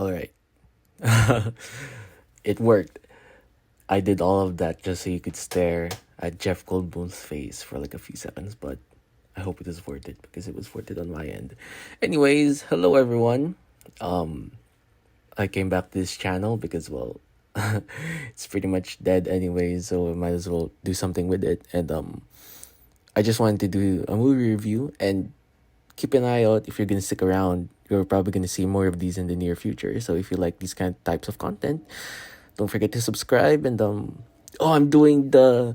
All right. It worked. I did all of that just so you could stare at Jeff Goldblum's face for like a few seconds, but I hope it was worth it because it was worth it on my end. Anyways, hello everyone. Um, I came back to this channel because, well, it's pretty much dead anyway, so I might as well do something with it. And I just wanted to do a movie review, and keep an eye out if you're gonna stick around. You're probably gonna see more of these in the near future. So if you like these kind of types of content, don't forget to subscribe. And oh, I'm doing the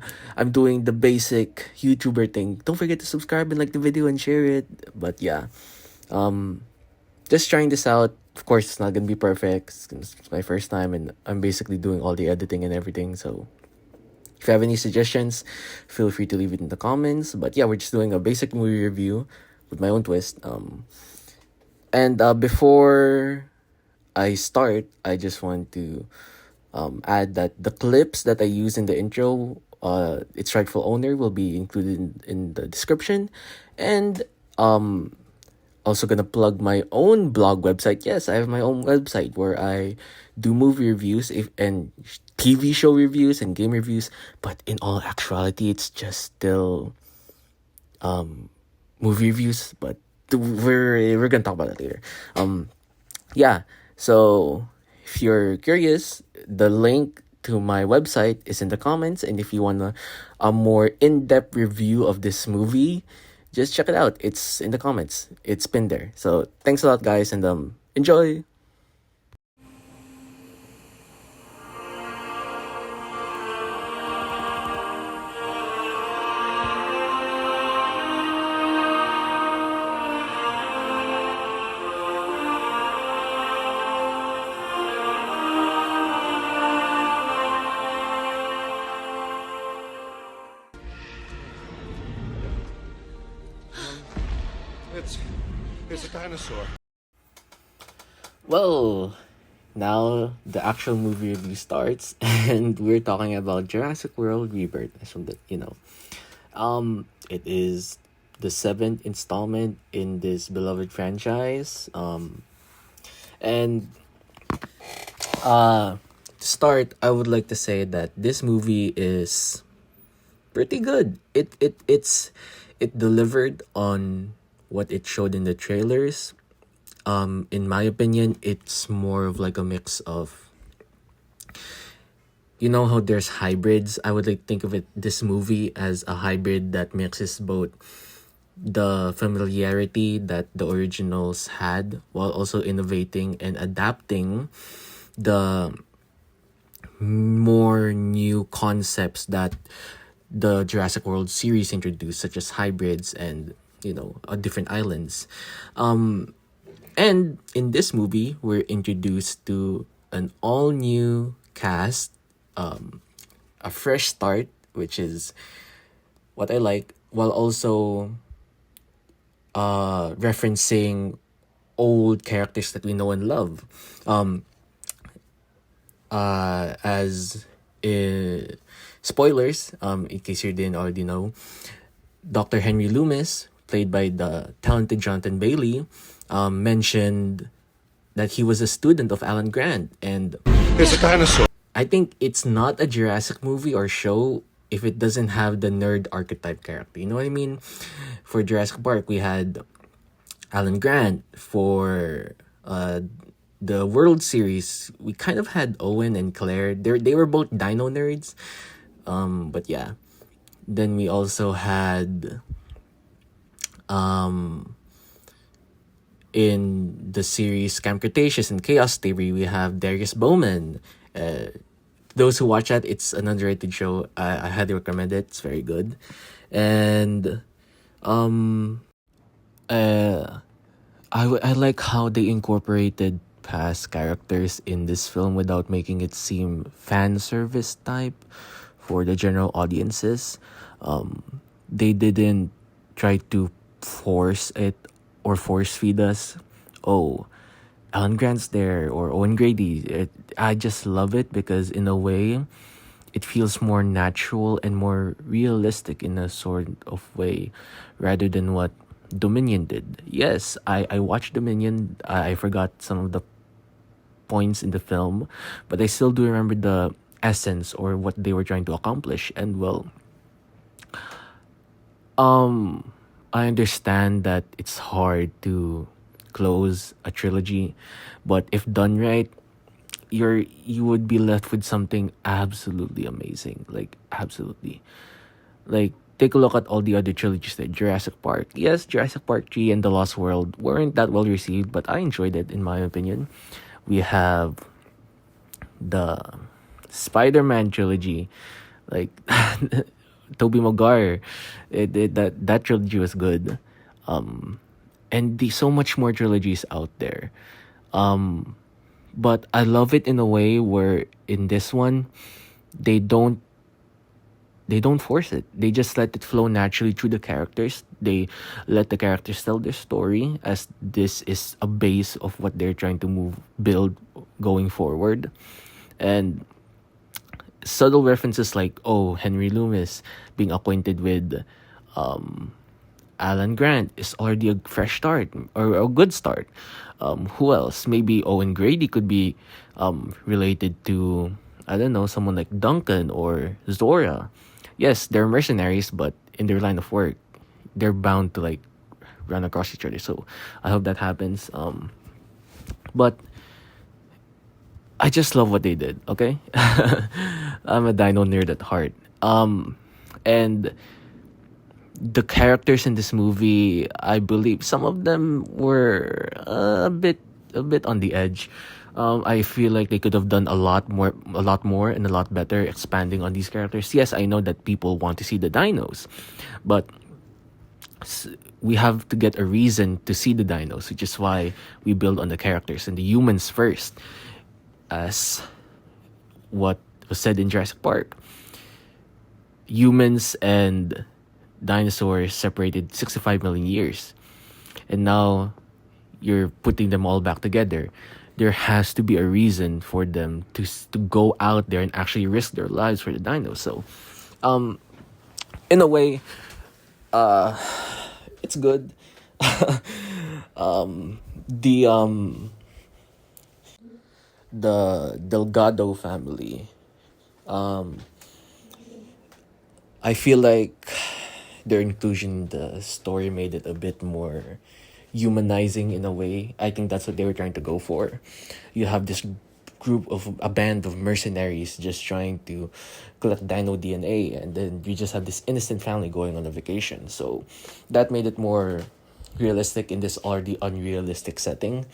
basic YouTuber thing. Don't forget to subscribe and like the video and share it. But yeah, um, just trying this out. Of course, it's not gonna be perfect. It's my first time, and I'm basically doing all the editing and everything. So if you have any suggestions, feel free to leave it in the comments. But yeah, we're just doing a basic movie review with my own twist. And before I start, I just want to add that the clips that I use in the intro, its rightful owner will be included in the description. And um, also gonna plug my own blog website. Yes, I have my own website where I do movie reviews and TV show reviews and game reviews. But in all actuality, it's just still movie reviews. But we're gonna talk about it later. Yeah. So if you're curious, the link to my website is in the comments, and if you want a more in-depth review of this movie, just check it out. It's in the comments. It's pinned there. So thanks a lot, guys, and enjoy. It's a dinosaur. Well, now the actual movie review starts, and we're talking about Jurassic World Rebirth. So that it is the seventh installment in this beloved franchise. And to start, I would like to say that this movie is pretty good. It delivered on what it showed in the trailers. In my opinion, it's more of like a mix of, you know how there's hybrids. I would like think of it this movie as a hybrid that mixes both the familiarity that the originals had while also innovating and adapting the more new concepts that the Jurassic World series introduced, such as hybrids and different islands. And in this movie, we're introduced to an all new cast, a fresh start, which is what I like, while also referencing old characters that we know and love. As spoilers, in case you didn't already know, Dr. Henry Loomis, played by the talented Jonathan Bailey, mentioned that he was a student of Alan Grant. And It's a dinosaur. I think it's not a Jurassic movie or show if it doesn't have the nerd archetype character. You know what I mean? For Jurassic Park, we had Alan Grant. For the World Series, we kind of had Owen and Claire. They were both dino nerds. But yeah. Then we also had in the series Camp Cretaceous and Chaos Theory, we have Darius Bowman. Those who watch that, it's an underrated show. I highly recommend it. It's very good. And I like how they incorporated past characters in this film without making it seem fan service type for the general audiences. They didn't try to force it or force feed us. Oh, Alan Grant's there or Owen Grady. I just love it because in a way, it feels more natural and more realistic in a sort of way, rather than what Dominion did. Yes, I watched Dominion. I forgot some of the points in the film, but I still do remember the essence or what they were trying to accomplish. And well, I understand that it's hard to close a trilogy, but if done right, you would be left with something absolutely amazing. Like absolutely. Like take a look at all the other trilogies that Jurassic Park. Yes, Jurassic Park 3 and The Lost World weren't that well received, but I enjoyed it in my opinion. We have the Spider-Man trilogy, like Tobey Maguire. That trilogy was good. And the so much more trilogies out there. But I love it in a way where in this one they don't they don't force it. They just let it flow naturally through the characters. They let the characters tell their story as this is a base of what they're trying to build going forward. And subtle references like, oh, Henry Loomis being acquainted with Alan Grant is already a fresh start or a good start. Who else? Maybe Owen Grady could be related to, I don't know, someone like Duncan or Zora. Yes, they're mercenaries, but in their line of work, they're bound to like run across each other. So I hope that happens. But I just love what they did. Okay, I'm a dino nerd at heart. And the characters in this movie, I believe some of them were a bit on the edge. I feel like they could have done a lot more, and a lot better expanding on these characters. Yes, I know that people want to see the dinos, but we have to get a reason to see the dinos, which is why we build on the characters and the humans first, as what was said in Jurassic Park. Humans and dinosaurs separated 65 million years, and now you're putting them all back together. There has to be a reason for them to go out there and actually risk their lives for the dinos. So in a way, it's good. The the Delgado family, I feel like their inclusion in the story made it a bit more humanizing in a way. I think that's what they were trying to go for. You have this group of a band of mercenaries just trying to collect dino DNA, and then you just have this innocent family going on a vacation. So that made it more realistic in this already unrealistic setting.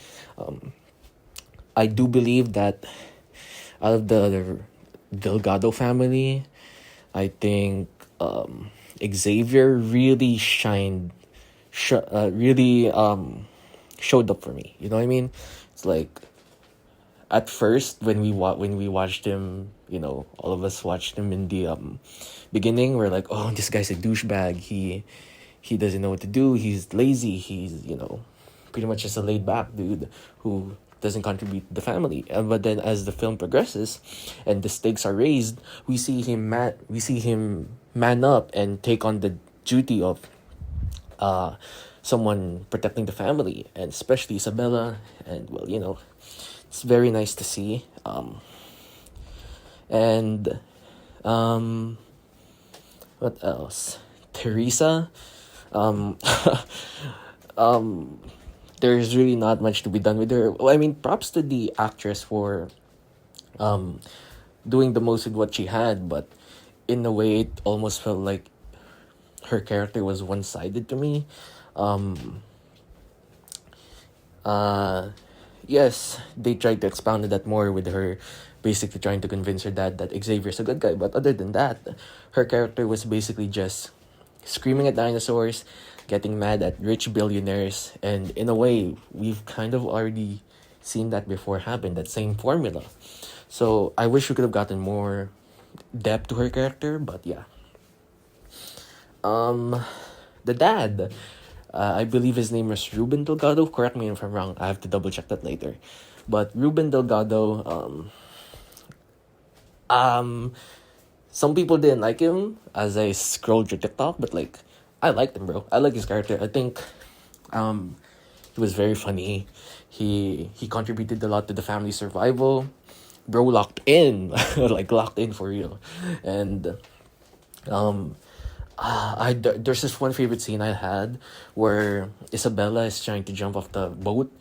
I do believe that out of the Delgado family, I think Xavier really really showed up for me. You know what I mean? It's like at first when we watched him, all of us watched him in the beginning. We're like, oh, this guy's a douchebag. He doesn't know what to do. He's lazy. He's pretty much just a laid back dude who doesn't contribute to the family. But then as the film progresses and the stakes are raised, we see him man up and take on the duty of someone protecting the family, and especially Isabella. And well, it's very nice to see. And what else? Teresa. Um, there's really not much to be done with her. Well, I mean, props to the actress for doing the most with what she had, but in a way, it almost felt like her character was one-sided to me. Yes, they tried to expound on that more with her basically trying to convince her dad that Xavier's a good guy. But other than that, her character was basically just screaming at dinosaurs, getting mad at rich billionaires, and in a way, we've kind of already seen that before happen, that same formula. So I wish we could have gotten more depth to her character, but yeah. The dad, I believe his name was Ruben Delgado. Correct me if I'm wrong. I have to double check that later. But Ruben Delgado, some people didn't like him as I scrolled through TikTok, but like, I liked him, bro. I like his character. I think, He was very funny. He contributed a lot to the family survival. Bro locked in, like locked in for real. And um there's this one favorite scene I had where Isabella is trying to jump off the boat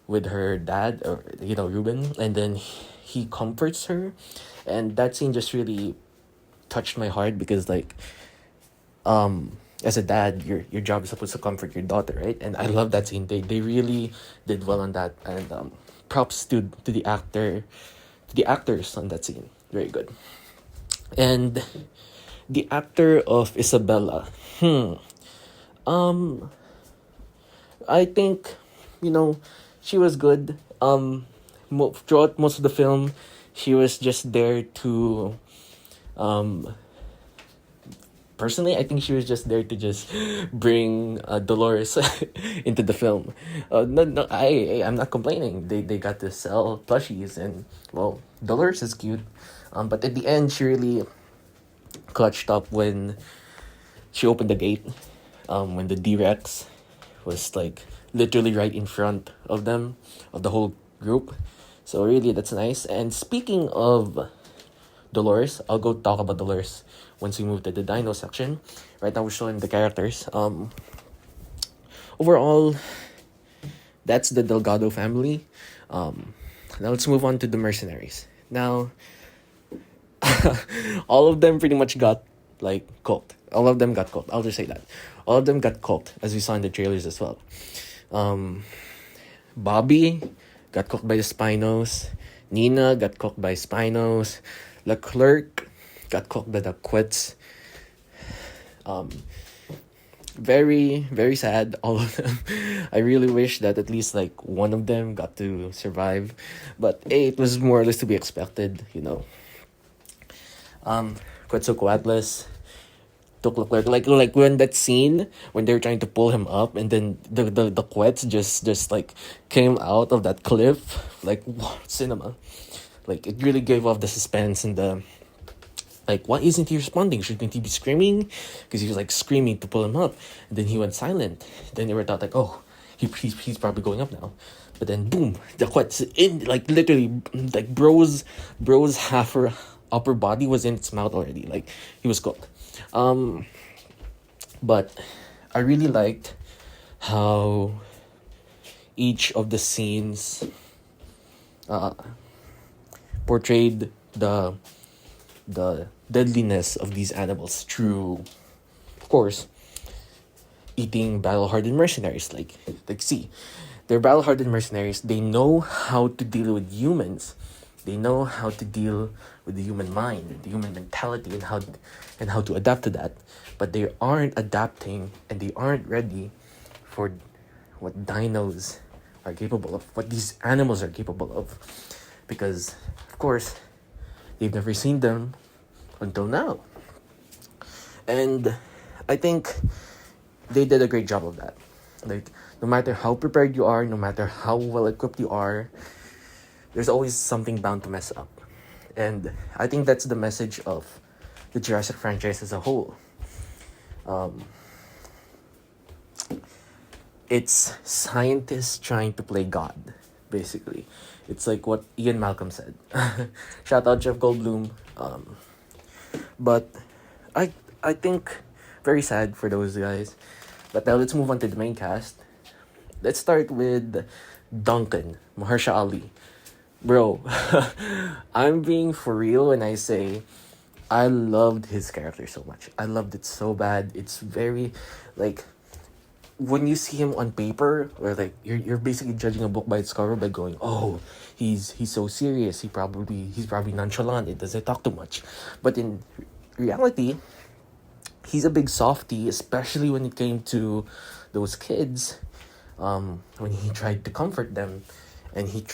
with her dad, or Ruben, and then he comforts her, and that scene just really touched my heart because like as a dad, your job is supposed to comfort your daughter, right? And I love that scene. They really did well on that, and props to the actors on that scene. Very good. And the actor of Isabella, um, I think, you know, she was good. Throughout most of the film, she was just there to um personally, I think she was just there to just bring Dolores into the film. No, no, I'm not complaining. They got to sell plushies, and well, Dolores is cute. But at the end, she really clutched up when she opened the gate. When the D-Rex was like literally right in front of them, of the whole group. So really, that's nice. And speaking of Dolores, I'll go talk about Dolores once we move to the Dino section. Right now, we're showing the characters. Overall, that's the Delgado family. Now let's move on to the mercenaries. Now, all of them pretty much got like cooked. All of them got cooked. I'll just say that. All of them got cooked, as we saw in the trailers as well. Bobby got cooked by the Spinos. Nina got cooked by Spinos. Leclerc got cooked by the Quits. Very, very sad, all of them. I really wish that at least like one of them got to survive. But hey, it was more or less to be expected. Quetzalcoatlus took Leclerc, like when that scene when they were trying to pull him up, and then the Quetz just like came out of that cliff, like wow, cinema. Like it really gave off the suspense and the like, why isn't he responding? Shouldn't he be screaming? Because he was like screaming to pull him up, and then he went silent. Then they were thought like, oh, he's probably going up now. But then boom, the Quetz in, like literally, like bro's half her upper body was in its mouth already. Like he was cooked. But I really liked how each of the scenes portrayed the deadliness of these animals through, of course, eating battle-hardened mercenaries. Like see, they're battle-hardened mercenaries. They know how to deal with humans. They know how to deal with the human mind, the human mentality, and how to adapt to that. But they aren't adapting, and they aren't ready for what dinos are capable of, what these animals are capable of, because, of course, they've never seen them until now. And I think they did a great job of that. Like, no matter how prepared you are, no matter how well equipped you are, there's always something bound to mess up. And I think that's the message of the Jurassic franchise as a whole. It's scientists trying to play God, basically. It's like what Ian Malcolm said. Shout out Jeff Goldblum. But I think very sad for those guys. But now let's move on to the main cast. Let's start with Duncan, Mahershala Ali. Bro, I'm being for real when I say I loved his character so much. I loved it so bad. It's very, like, when you see him on paper, or like you're basically judging a book by its cover by going, oh, he's so serious. He's probably nonchalant. It doesn't talk too much. But in reality, he's a big softie, especially when it came to those kids. When he tried to comfort them, and he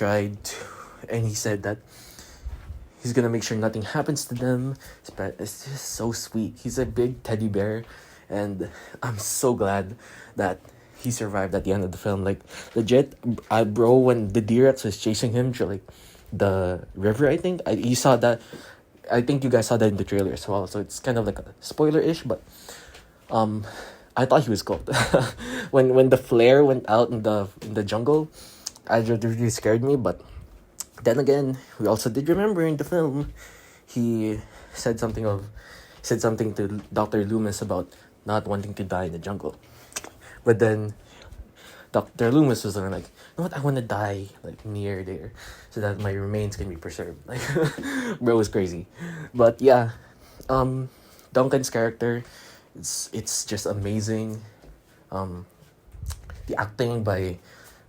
said that he's gonna make sure nothing happens to them. It's just so sweet. He's a big teddy bear, and I'm so glad that he survived at the end of the film. Like, legit, bro, when the D-Rex was chasing him to like the river, I think you saw that. I think you guys saw that in the trailer as well. So it's kind of like a spoiler-ish, but I thought he was cold. When the flare went out in the jungle, it really scared me. But then again, we also did remember in the film, he said something of said something to Dr. Loomis about not wanting to die in the jungle. But then Dr. Loomis was like, you know what, I want to die like near there so that my remains can be preserved. Like, bro was crazy. But yeah, Duncan's character, it's just amazing. Um, the acting by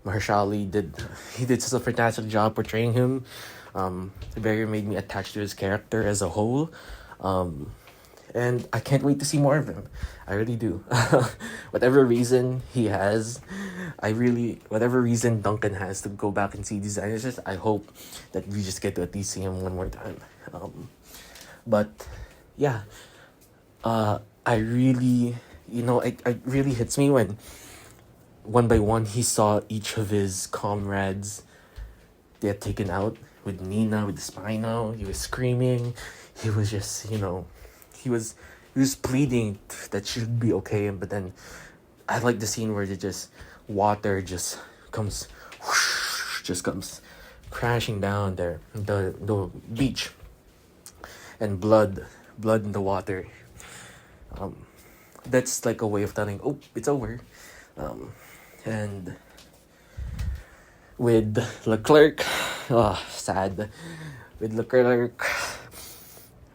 Mahershala he did such a fantastic job portraying him. It very made me attached to his character as a whole. Um, and I can't wait to see more of him. I really do. Whatever reason he has, whatever reason Duncan has to go back and see these dinosaurs, I hope that we just get to at least see him one more time. But yeah, I really, it really hits me when one by one he saw each of his comrades get taken out. With Nina, with the Spino, he was screaming. He was just, he was pleading that she should be okay. But then, I like the scene where water comes, whoosh, just comes crashing down there, the beach, and blood in the water. That's like a way of telling, oh, it's over. And with Leclerc, oh, sad. With Leclerc,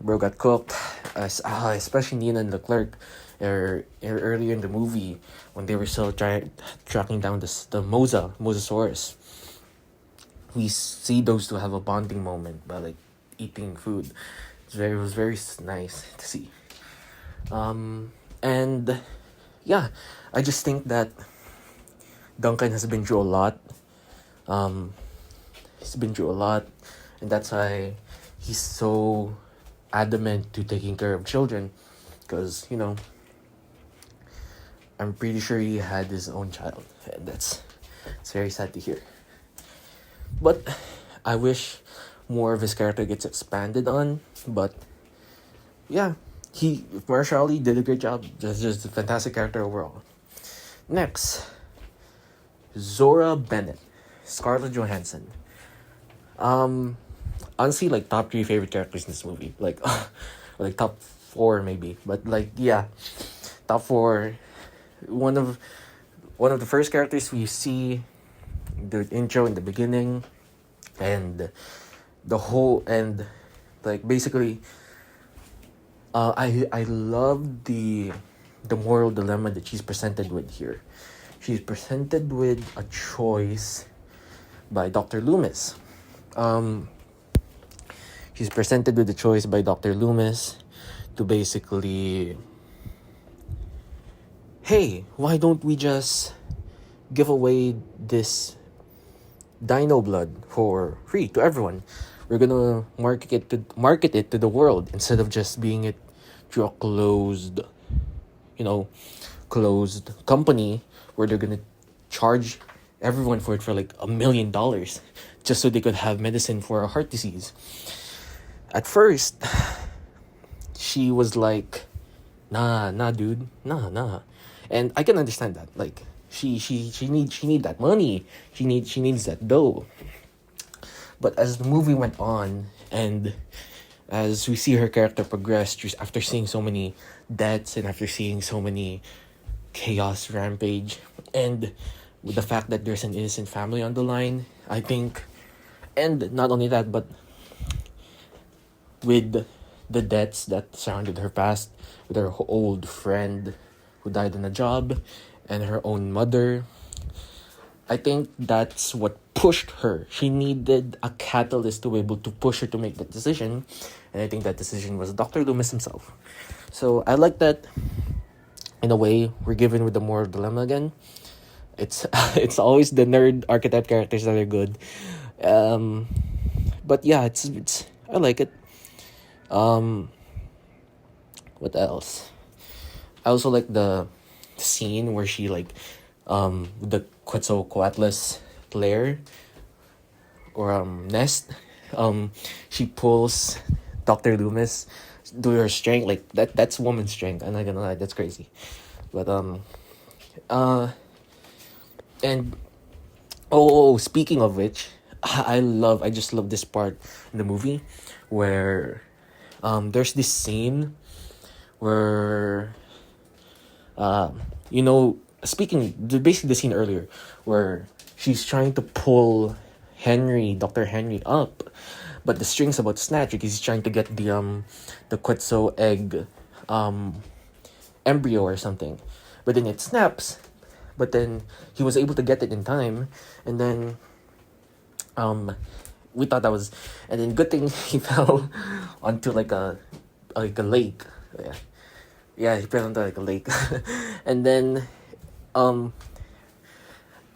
bro got cooked. Especially Nina and Leclerc, earlier in the movie when they were still tracking down the Mosasaurus. We see those two have a bonding moment by like eating food. It was very nice to see. And yeah, I just think that Duncan has been through a lot. He's been through a lot, and that's why he's so adamant to taking care of children, because I'm pretty sure he had his own child, and it's very sad to hear. But I wish more of his character gets expanded on. But yeah, Mahershala did a great job. Just a fantastic character overall. Next, Zora Bennett, Scarlett Johansson. Honestly, like top 3 favorite characters in this movie. Like, like top 4 maybe. But like, yeah, top 4. One of the first characters we see, the intro in the beginning, and the whole and like basically, I love the moral dilemma that she's presented with here. She's presented with a choice by Dr. Loomis. She's presented with the choice by Dr. Loomis to basically, hey, why don't we just give away this dino blood for free to everyone? We're gonna market it to the world instead of just being it through a closed company where they're gonna charge everyone for it for like $1 million just so they could have medicine for a heart disease. At first, she was like, nah, dude, nah. And I can understand that. Like, she need that money. She needs that dough. But as the movie went on, and as we see her character progress, just after seeing so many deaths and after seeing so many chaos rampage, and with the fact that there's an innocent family on the line, I think, and not only that, but with the deaths that surrounded her past, with her old friend who died on a job, and her own mother, I think that's what pushed her. She needed a catalyst to be able to push her to make that decision, and I think that decision was Dr. Loomis himself. So I like that. In a way, we're given with the moral dilemma again. It's it's always the nerd archetype characters that are good. But yeah, it's I like it. What else? I also like the scene where she the Quetzalcoatlus lair or nest. She pulls Dr. Loomis to her strength, like that's woman's strength. I'm not gonna lie, that's crazy. But uh, and speaking of which, I just love this part in the movie where there's this scene where you know, basically the scene earlier where she's trying to pull Dr. Henry up, but the string's about to snatch because he's trying to get the Quetzal egg embryo or something, but then it snaps, but then he was able to get it in time, and then um we thought that was, and then good thing he fell onto like a lake. Yeah, yeah, he fell into like a lake. And then um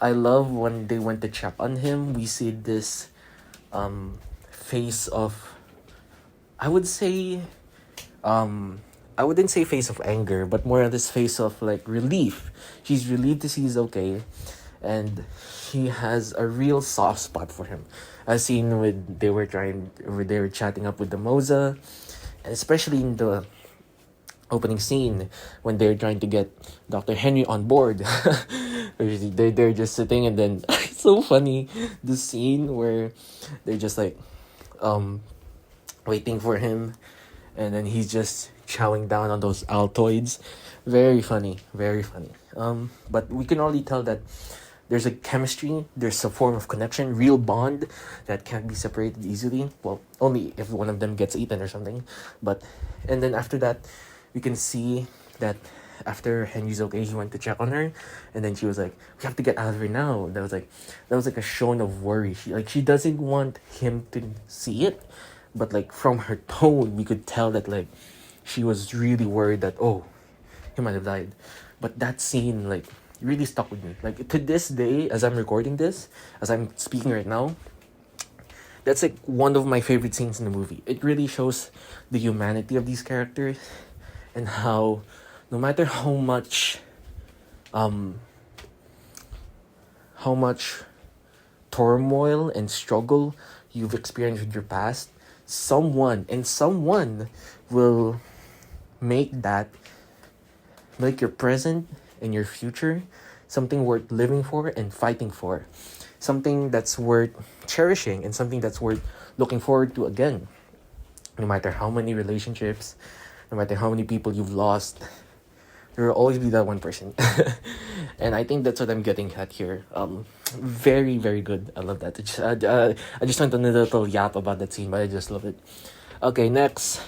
I love when they went to check on him, we see this face of, I would say, I wouldn't say face of anger, but more of this face of like relief. She's relieved to see he's okay, and she has a real soft spot for him. As seen with they were chatting up with the Moza, and especially in the opening scene when they're trying to get Dr. Henry on board. They're just sitting, and then it's so funny, the scene where they're just like um waiting for him, and then he's just chowing down on those Altoids. Very funny, very funny. But we can already tell that there's a chemistry, there's a form of connection, real bond that can't be separated easily. Well, only if one of them gets eaten or something. But and then after that, we can see that after Henry's okay, he went to check on her, and then she was like, "We have to get out of here now." That was like a shown of worry. She doesn't want him to see it, but like from her tone, we could tell that like she was really worried that, oh, he might have died. But that scene like really stuck with me. Like to this day, as I'm recording this, as I'm speaking right now, that's like one of my favorite scenes in the movie. It really shows the humanity of these characters, and how no matter um how much turmoil and struggle you've experienced with your past, someone will make that, make your present and your future something worth living for and fighting for, something that's worth cherishing, and something that's worth looking forward to again. No matter how many relationships, no matter how many people you've lost, there will always be that one person. And I think that's what I'm getting at here. Very, very good. I love that. I just went on a little yap about that scene, but I just love it. Okay, next,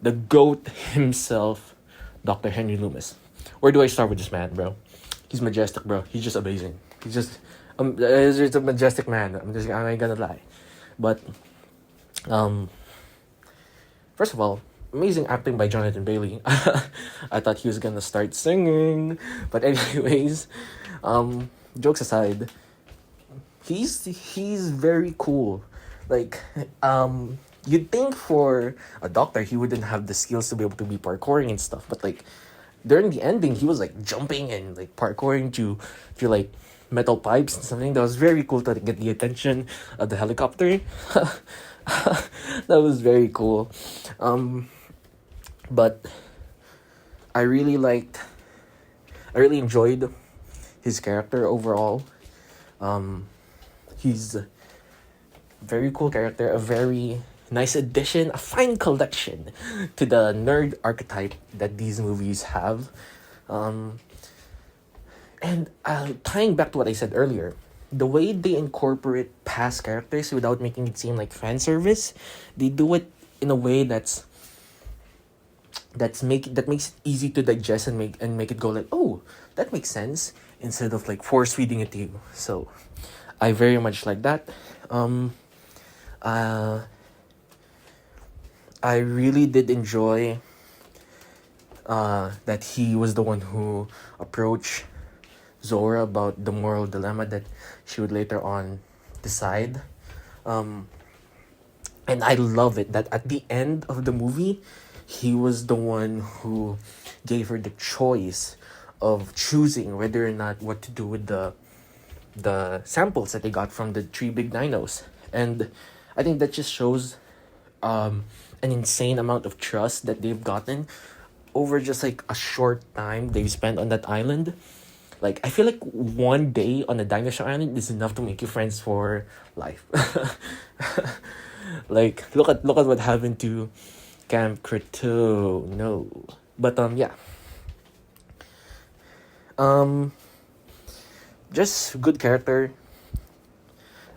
the GOAT himself, Dr. Henry Loomis. Where do I start with this man, bro? He's majestic, bro. He's just amazing. He's just a majestic man. I ain't gonna lie. But first of all, amazing acting by Jonathan Bailey. I thought he was gonna start singing, but anyways, jokes aside, he's very cool. Like, you'd think for a doctor he wouldn't have the skills to be able to be parkouring and stuff, but like during the ending, he was like jumping and like parkouring to like metal pipes and something. That was very cool to get the attention of the helicopter. That was very cool. But I really enjoyed his character overall. He's a very cool character, a very nice addition, a fine collection to the nerd archetype that these movies have. And tying back to what I said earlier, the way they incorporate past characters without making it seem like fan service, they do it in a way that makes it easy to digest and make it go like, oh, that makes sense, instead of like force feeding it to you. So I very much like that. I really did enjoy that he was the one who approached Zora about the moral dilemma that she would later on decide. And I love it that at the end of the movie, he was the one who gave her the choice of choosing whether or not what to do with the samples that they got from the three big dinos. And I think that just shows an insane amount of trust that they've gotten over just like a short time they spent on that island. Like I feel like one day on a dinosaur island is enough to make you friends for life. Like look at what happened to Camp Crito. No, but yeah, um, just good character.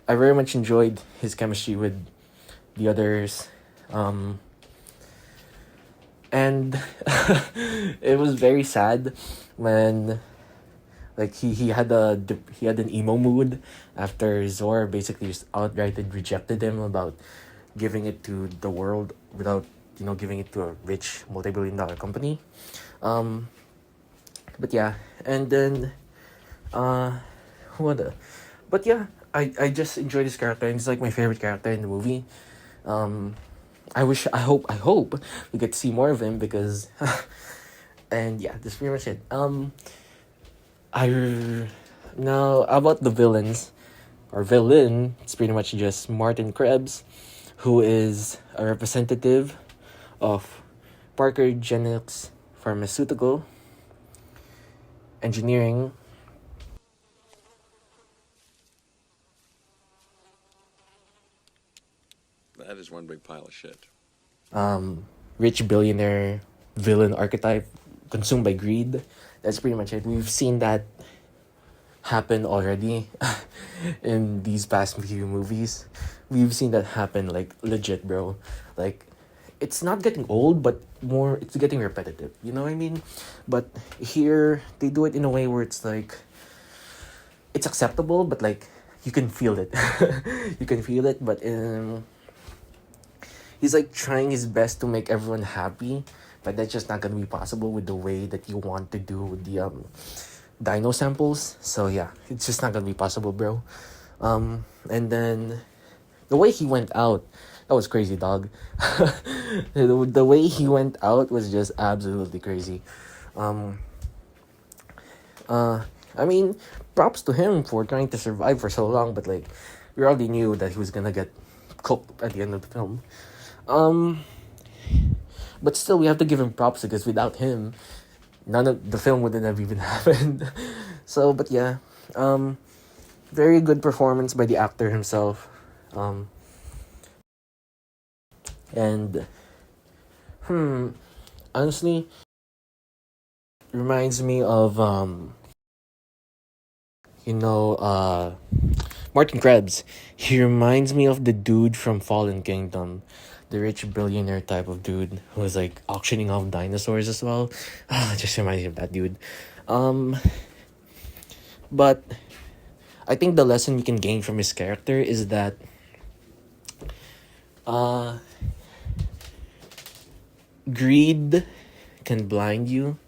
I very much enjoyed his chemistry with the others. Um, and it was very sad when like he had an emo mood after Zor basically just outright rejected him about giving it to the world without giving it to a rich multi-billion-dollar company. Um, but yeah, and then what? But yeah, I just enjoyed his character, and he's like my favorite character in the movie. Um, I hope we get to see more of him because, and yeah, that's pretty much it. I now about the villains or villain. It's pretty much just Martin Krebs, who is a representative of Parker Genetics Pharmaceutical Engineering. That is one big pile of shit. Rich billionaire villain archetype consumed by greed. That's pretty much it. We've seen that happen already in these past few movies. We've seen that happen like legit, bro. Like it's not getting old, but more it's getting repetitive. You know what I mean? But here they do it in a way where it's like it's acceptable, but like you can feel it. You can feel it, but he's like trying his best to make everyone happy, but that's just not gonna be possible with the way that you want to do with the dino samples. So yeah, it's just not gonna be possible, bro. And then the way he went out, that was crazy, dog. The way he went out was just absolutely crazy. Um, I mean, props to him for trying to survive for so long, but like, we already knew that he was gonna get cooked at the end of the film. Um, but still, we have to give him props because without him, none of the film wouldn't have even happened. So, but yeah, very good performance by the actor himself. And honestly, reminds me of Martin Krebs. He reminds me of the dude from Fallen Kingdom, the rich billionaire type of dude who was like auctioning off dinosaurs as well. Just reminds me of that dude. But I think the lesson we can gain from his character is that greed can blind you,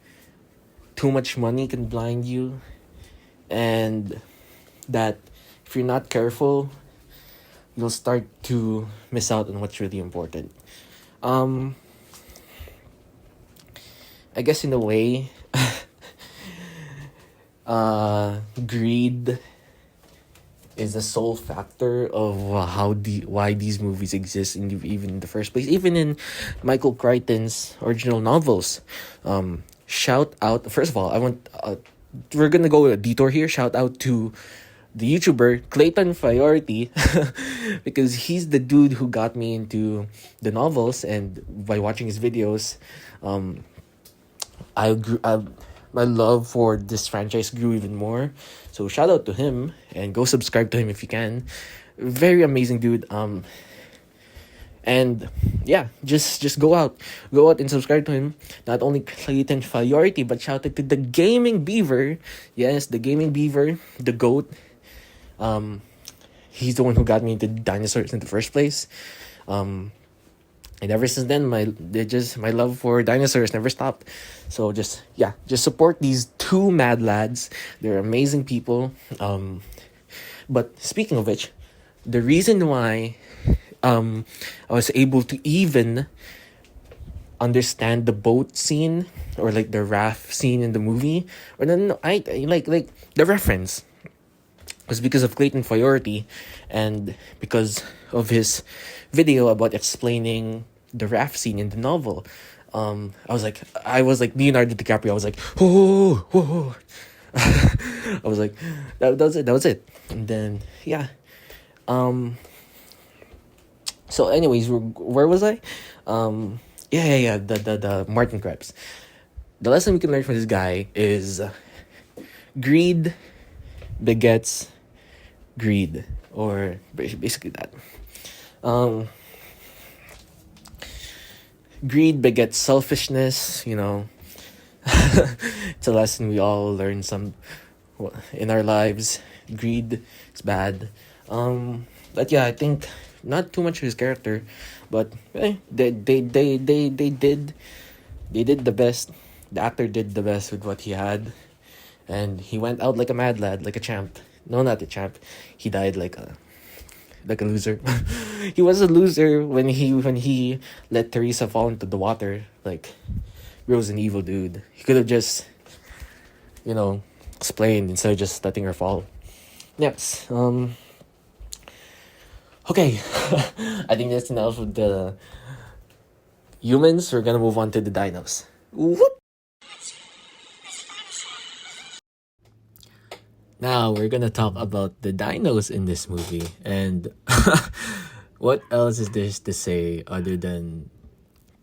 too much money can blind you, and that if you're not careful, you'll start to miss out on what's really important. I guess in a way, greed is the sole factor of why these movies exist even in the first place. Even in Michael Crichton's original novels, shout out. First of all, I want we're gonna go a detour here. Shout out to the YouTuber Clayton Fiorti because he's the dude who got me into the novels, and by watching his videos, my love for this franchise grew even more. So shout out to him and go subscribe to him if you can. Very amazing dude. And yeah, just go out and subscribe to him. Not only Clayton Fiorti, but shout out to the Gaming Beaver. Yes, the Gaming Beaver, the GOAT. He's the one who got me into dinosaurs in the first place. And ever since then, my love for dinosaurs never stopped. So just support these two mad lads. They're amazing people. But speaking of which, the reason why I was able to even understand the boat scene or like the raft scene in the movie, or no, I like the reference was because of Clayton Fiorti and because of his video about explaining the raft scene in the novel. I was like Leonardo DiCaprio. I was like, oh, oh. I was like, that was it. That was it. And then yeah. Um. So, anyways, where was I? Yeah. The Martin Krebs. The lesson we can learn from this guy is greed begets greed, or basically that. Um, Greed begets selfishness. It's a lesson we all learn in our lives. Greed is bad. But yeah, I think not too much of his character, but they did the best. The actor did the best with what he had, and he went out like a mad lad, like a champ. No, not a champ. He died like a loser. He was a loser when he let Teresa fall into the water. Like, Rose an evil dude. He could have just, explained instead of just letting her fall. Yes. Okay. I think that's enough of the humans. We're gonna move on to the dinos. Whoop. Now we're gonna talk about the dinos in this movie, and what else is there to say other than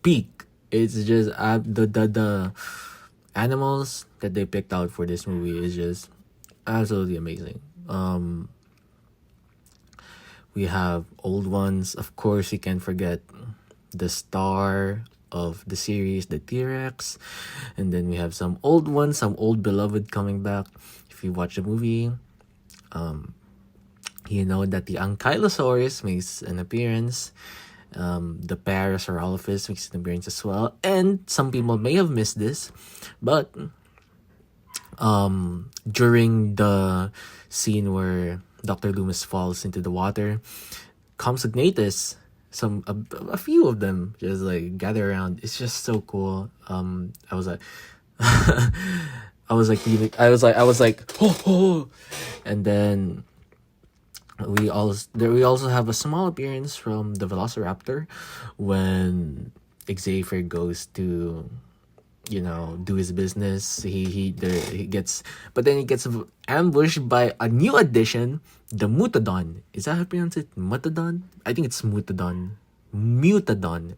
peak? It's just the animals that they picked out for this movie is just absolutely amazing. We have old ones, of course. You can't forget the star of the series, the T-Rex, and then we have some old ones, some old beloved coming back. If you watch the movie, you know that the Ankylosaurus makes an appearance. The Parasaurolophus makes an appearance as well, and some people may have missed this, but during the scene where Dr. Loomis falls into the water, Compsognathus, a few of them just like gather around. It's just so cool. I was like, I was like, oh, and then we also have a small appearance from the Velociraptor when Xavier goes to do his business. He gets, but then he gets ambushed by a new addition, the Mutadon. Is that how you pronounce it? Mutadon? I think it's Mutadon. Mutadon.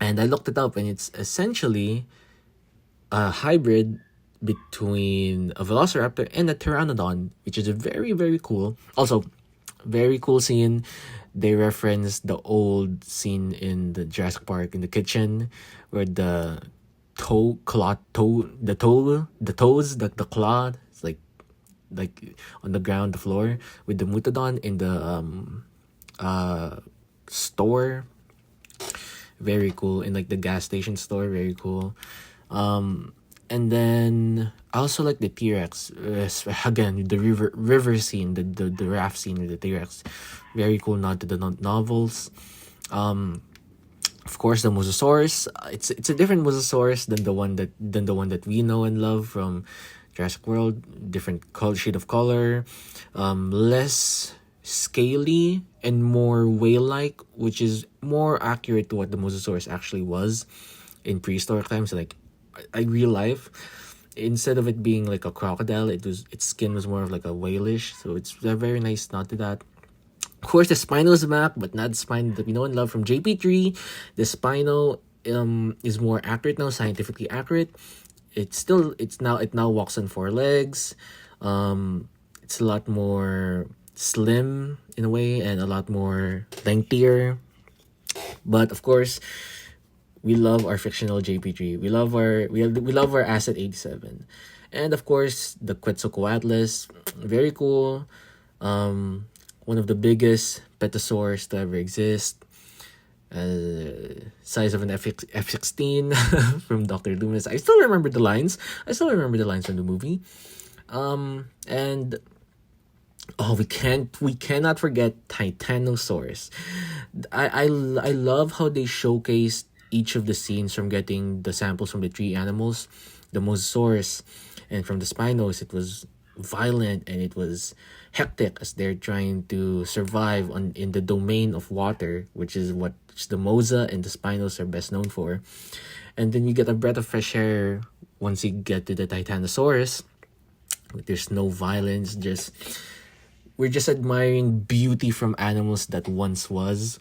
And I looked it up, and it's essentially a hybrid between a Velociraptor and a Pteranodon, which is a very, very cool. Also, very cool scene. They reference the old scene in the Jurassic Park in the kitchen where the the claw, it's like on the ground, the floor, with the Mutadon in the store. Very cool. In like the gas station store, very cool. And then I also like the T-Rex. Again, the river scene, the raft scene with the T-Rex. Very cool nod to the novels. Of course, the Mosasaurus. It's a different Mosasaurus than the one that we know and love from Jurassic World. Different shade of color, less scaly and more whale-like, which is more accurate to what the Mosasaurus actually was in prehistoric times, like real life. Instead of it being like a crocodile, its skin was more of like a whalish. So it's a very nice nod to that. Of course, the Spino is back, but not the Spino that we know and love from JP3. The Spino is more accurate now, scientifically accurate. It now walks on four legs. It's a lot more slim in a way and a lot more lengthier. But of course, we love our fictional JP3. We love our Asset 87, and of course the Quetzalcoatlus, very cool. One of the biggest petasaurs to ever exist. Size of an F-16 from Dr. Loomis. I still remember the lines. From the movie. And we cannot forget Titanosaurus. I love how they showcased each of the scenes, from getting the samples from the three animals, the Mosasaurus, and from the Spinos. It was violent and it was hectic as they're trying to survive in the domain of water, which is what which the Mosa and the Spinos are best known for. And then you get a breath of fresh air once you get to the Titanosaurus. There's no violence, just we're just admiring beauty from animals that once was.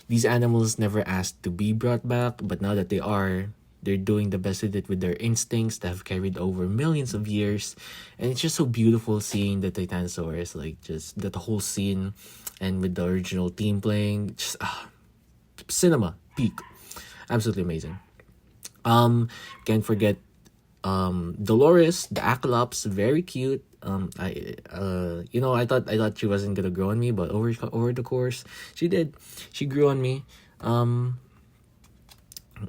These animals never asked to be brought back, but now that they are, they're doing the best with it with their instincts that have carried over millions of years. And it's just so beautiful seeing the Titanosaurus, like just that whole scene and with the original team playing. Just cinema, peak. Absolutely amazing. Can't forget Dolores, the Aclops, very cute. I thought she wasn't gonna grow on me, but over the course, she did. She grew on me.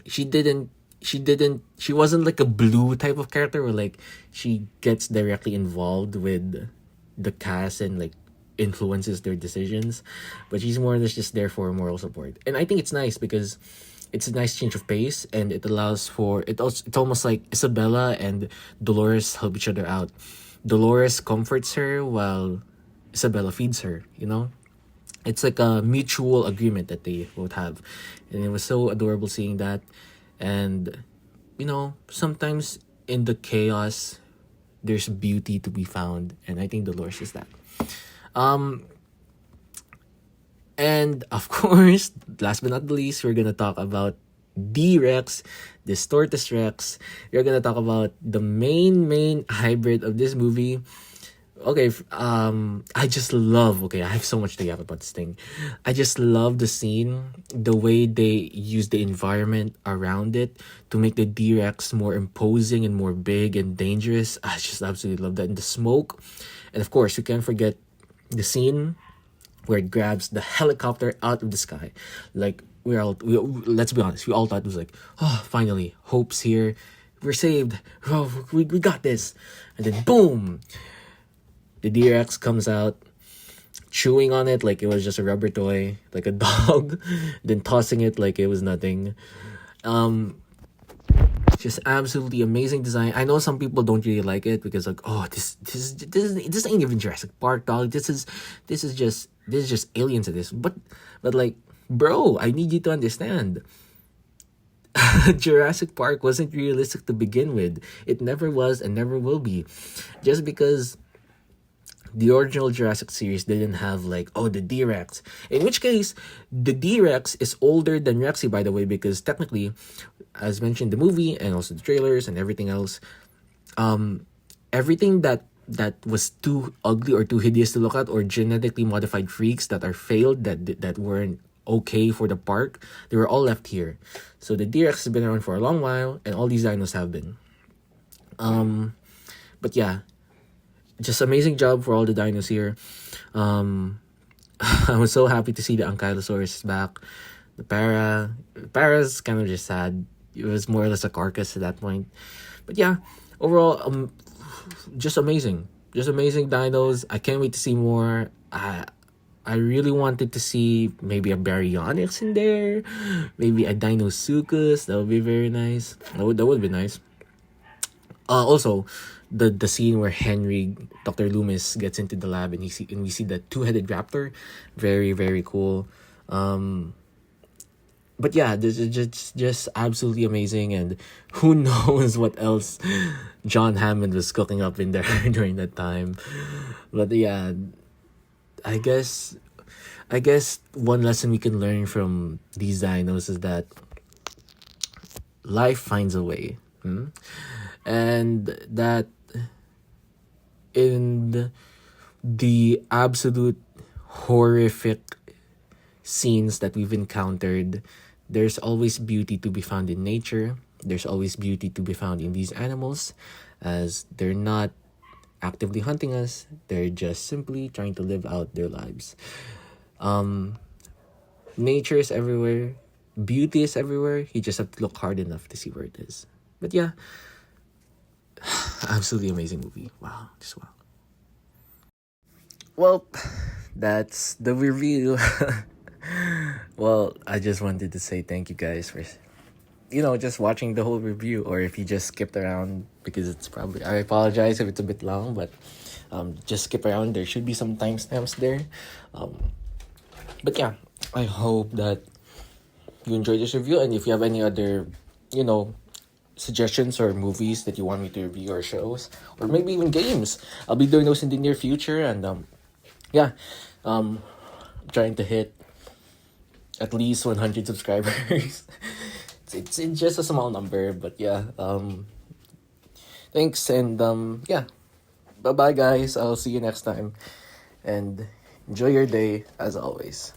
She didn't. She wasn't like a blue type of character where like she gets directly involved with the cast and like influences their decisions, but she's more or less just there for moral support. And I think it's nice because it's a nice change of pace and it allows for it's almost like Isabella and Dolores help each other out. Dolores comforts her while Isabella feeds her, it's like a mutual agreement that they both have, and it was so adorable seeing that. And sometimes in the chaos there's beauty to be found, and I think Dolores is that. And of course, last but not the least, we're gonna talk about D-Rex, this Tortoise Rex. We're gonna talk about the main hybrid of this movie. Okay, I just love. Okay, I have so much to yap about this thing. I just love the scene, the way they use the environment around it to make the D-Rex more imposing and more big and dangerous. I just absolutely love that. And the smoke, and of course, you can't forget the scene where it grabs the helicopter out of the sky. Like let's be honest, we all thought it was like, oh, finally, hope's here, we're saved, oh, we got this, and then boom, the D-Rex comes out, chewing on it like it was just a rubber toy, like a dog, then tossing it like it was nothing. Just absolutely amazing design. I know some people don't really like it because like, oh, this ain't even Jurassic Park, dog. This is just aliens to this. But like, bro, I need you to understand. Jurassic Park wasn't realistic to begin with. It never was and never will be. Just because the original Jurassic series didn't have like, oh, the D-Rex. In which case, the D-Rex is older than Rexy, by the way, because technically, as mentioned, the movie and also the trailers and everything else, everything that was too ugly or too hideous to look at, or genetically modified freaks that are failed, that weren't okay for the park, they were all left here. So the D-Rex has been around for a long while, and all these dinos have been. But yeah, just amazing job for all the dinos here. I was so happy to see the Ankylosaurus back. The Para's kind of just sad. It was more or less a carcass at that point. But yeah, overall, just amazing. Just amazing dinos. I can't wait to see more. I really wanted to see maybe a Baryonyx in there. Maybe a Dinosuchus. That would be very nice. That would be nice. Also, the scene where Dr. Loomis gets into the lab and we see the two-headed raptor, very very cool. But yeah, this is just absolutely amazing, and who knows what else John Hammond was cooking up in there during that time. But yeah, I guess one lesson we can learn from these dinos is that life finds a way, and that in the absolute horrific scenes that we've encountered, there's always beauty to be found in nature. There's always beauty to be found in these animals, as they're not actively hunting us. They're just simply trying to live out their lives. Nature is everywhere. Beauty is everywhere. You just have to look hard enough to see where it is. But yeah, absolutely amazing movie. Wow, just wow. Well, that's the review. Well, I just wanted to say thank you guys for, just watching the whole review, or if you just skipped around, because it's probably, I apologize if it's a bit long, but just skip around. There should be some timestamps there. But yeah, I hope that you enjoyed this review, and if you have any other, you know, suggestions or movies that you want me to review, or shows, or maybe even games, I'll be doing those in the near future. And yeah, I'm trying to hit at least 100 subscribers. It's just a small number, but yeah. Thanks, and yeah. Bye bye, guys. I'll see you next time, and enjoy your day as always.